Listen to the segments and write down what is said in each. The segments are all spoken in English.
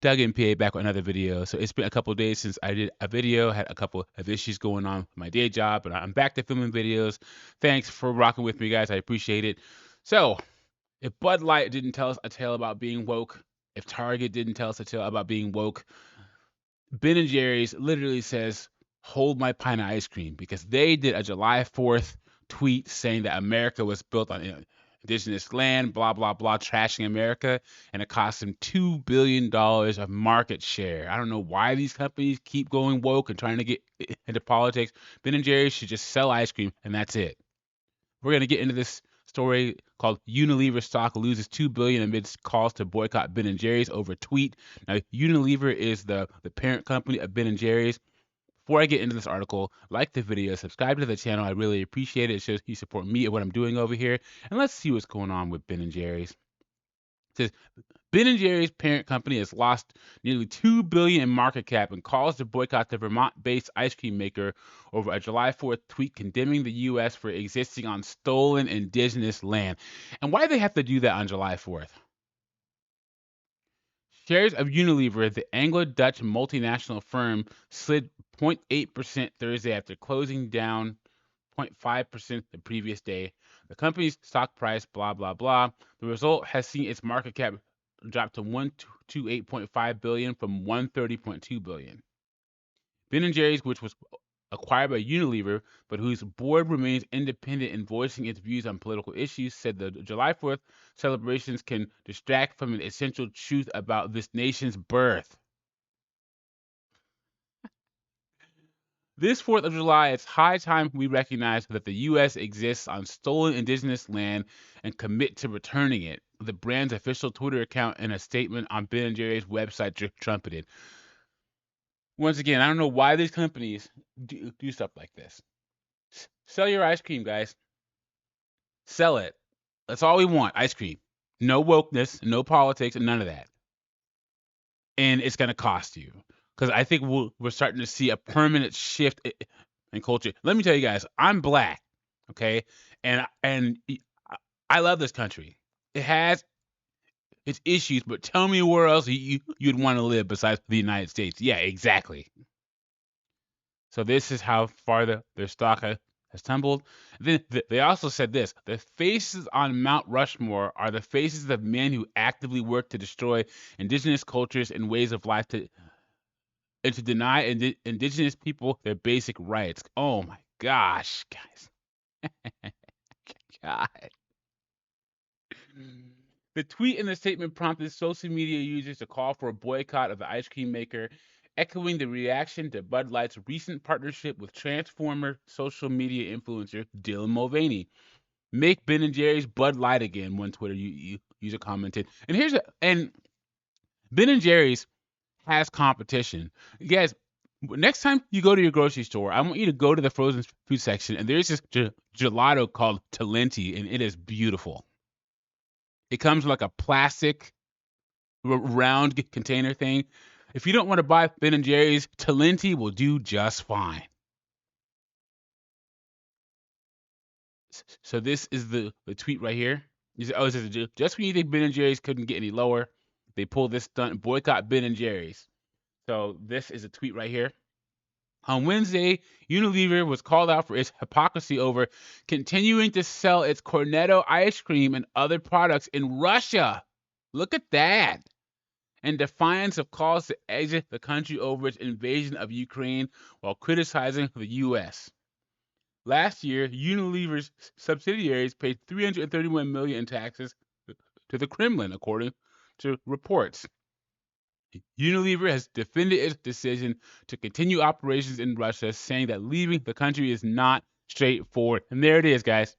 Doug MPA back with another video. So it's been a couple days since I did a video, had a couple of issues going on with my day job, but I'm back to filming videos. Thanks for rocking with me, guys. I appreciate it. So if Bud Light didn't tell us a tale about being woke, if Target didn't tell us a tale about being woke, Ben & Jerry's literally says, hold my pint of ice cream, because they did a July 4th tweet saying that America was built on indigenous land, blah, blah, blah, trashing America, and it cost them $2 billion of market share. I don't know why these companies keep going woke and trying to get into politics. Ben & Jerry's should just sell ice cream, and that's it. We're going to get into this story called Unilever stock loses $2 billion amidst calls to boycott Ben & Jerry's over tweet. Now, Unilever is the parent company of Ben & Jerry's. Before I get into this article, like the video, subscribe to the channel. I really appreciate it. It shows you support me and what I'm doing over here. And let's see what's going on with Ben & Jerry's. It says, Ben & Jerry's parent company has lost nearly $2 billion in market cap and calls to boycott the Vermont-based ice cream maker over a July 4th tweet condemning the U.S. for existing on stolen indigenous land. And why do they have to do that on July 4th? Shares of Unilever, the Anglo-Dutch multinational firm, slid 0.8% Thursday after closing down 0.5% the previous day. The company's stock price, blah, blah, blah. The result has seen its market cap drop to $128.5 billion from $130.2 billion. Ben & Jerry's, which was acquired by Unilever, but whose board remains independent in voicing its views on political issues, said the July 4th celebrations can distract from an essential truth about this nation's birth. This 4th of July, it's high time we recognize that the U.S. exists on stolen indigenous land and commit to returning it, the brand's official Twitter account in a statement on Ben & Jerry's website trumpeted. Once again, I don't know why these companies do stuff like this. Sell your ice cream, guys. Sell it. That's all we want, ice cream. No wokeness, no politics, and none of that. And it's going to cost you. Because I think we're starting to see a permanent shift in culture. Let me tell you guys, I'm black, okay? And I love this country. It has its issues, but tell me where else you'd want to live besides the United States. Yeah, exactly. So this is how far their stock has tumbled. Then they also said this: the faces on Mount Rushmore are the faces of men who actively work to destroy indigenous cultures and ways of life and to deny indigenous people their basic rights. Oh my gosh, guys. God. The tweet and the statement prompted social media users to call for a boycott of the ice cream maker, echoing the reaction to Bud Light's recent partnership with Transformer social media influencer Dylan Mulvaney. Make Ben & Jerry's Bud Light again, one Twitter user commented. And Ben & Jerry's has competition. Guys, next time you go to your grocery store, I want you to go to the frozen food section, and there's this gelato called Talenti, and it is beautiful. It comes like a plastic round container thing. If you don't want to buy Ben & Jerry's, Talenti will do just fine. So this is the tweet right here. It says, just when you think Ben & Jerry's couldn't get any lower, they pull this stunt, boycott Ben & Jerry's. So this is a tweet right here. On Wednesday, Unilever was called out for its hypocrisy over continuing to sell its Cornetto ice cream and other products in Russia. Look at that. In defiance of calls to exit the country over its invasion of Ukraine while criticizing the U.S. Last year, Unilever's subsidiaries paid $331 million in taxes to the Kremlin, according to reports. Unilever has defended its decision to continue operations in Russia, saying that leaving the country is not straightforward. And there it is, guys.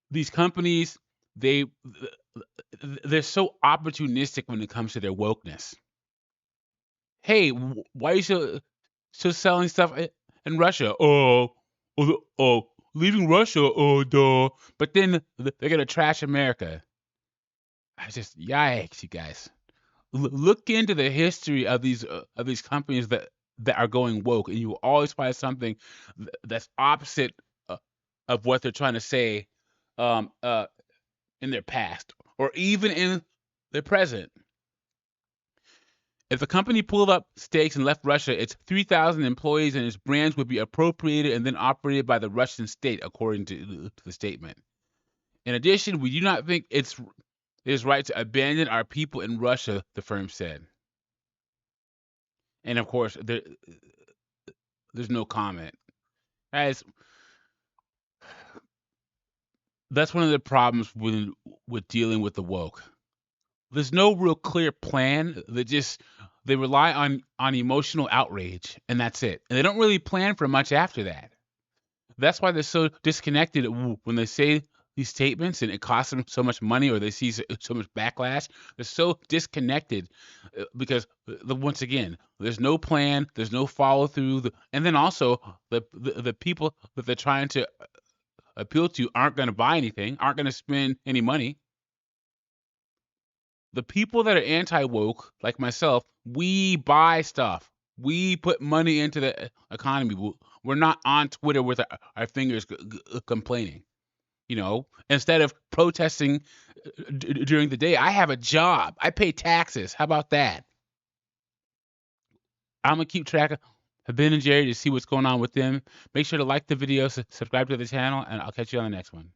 These companies, they're so opportunistic when it comes to their wokeness. Hey, why are you still selling stuff in Russia? Oh, leaving Russia, duh. But then they're gonna trash America. I just yikes, you guys. Look into the history of these companies that are going woke, and you will always find something that's opposite of what they're trying to say in their past or even in their present. If the company pulled up stakes and left Russia, its 3,000 employees and its brands would be appropriated and then operated by the Russian state, according to the statement. In addition, we do not think it is right to abandon our people in Russia, the firm said. And of course, there's no comment. Guys, that's one of the problems with dealing with the woke. There's no real clear plan. They rely on emotional outrage, and that's it. And they don't really plan for much after that. That's why they're so disconnected when they say these statements and it costs them so much money, or they see so much backlash. They're so disconnected because once again, there's no plan, there's no follow through, and then also the people that they're trying to appeal to aren't going to buy anything, aren't going to spend any money. The people that are anti-woke, like myself, we buy stuff. We put money into the economy. We're not on Twitter with our fingers complaining. Instead of protesting during the day, I have a job. I pay taxes. How about that? I'm going to keep track of Ben and Jerry to see what's going on with them. Make sure to like the video, subscribe to the channel, and I'll catch you on the next one.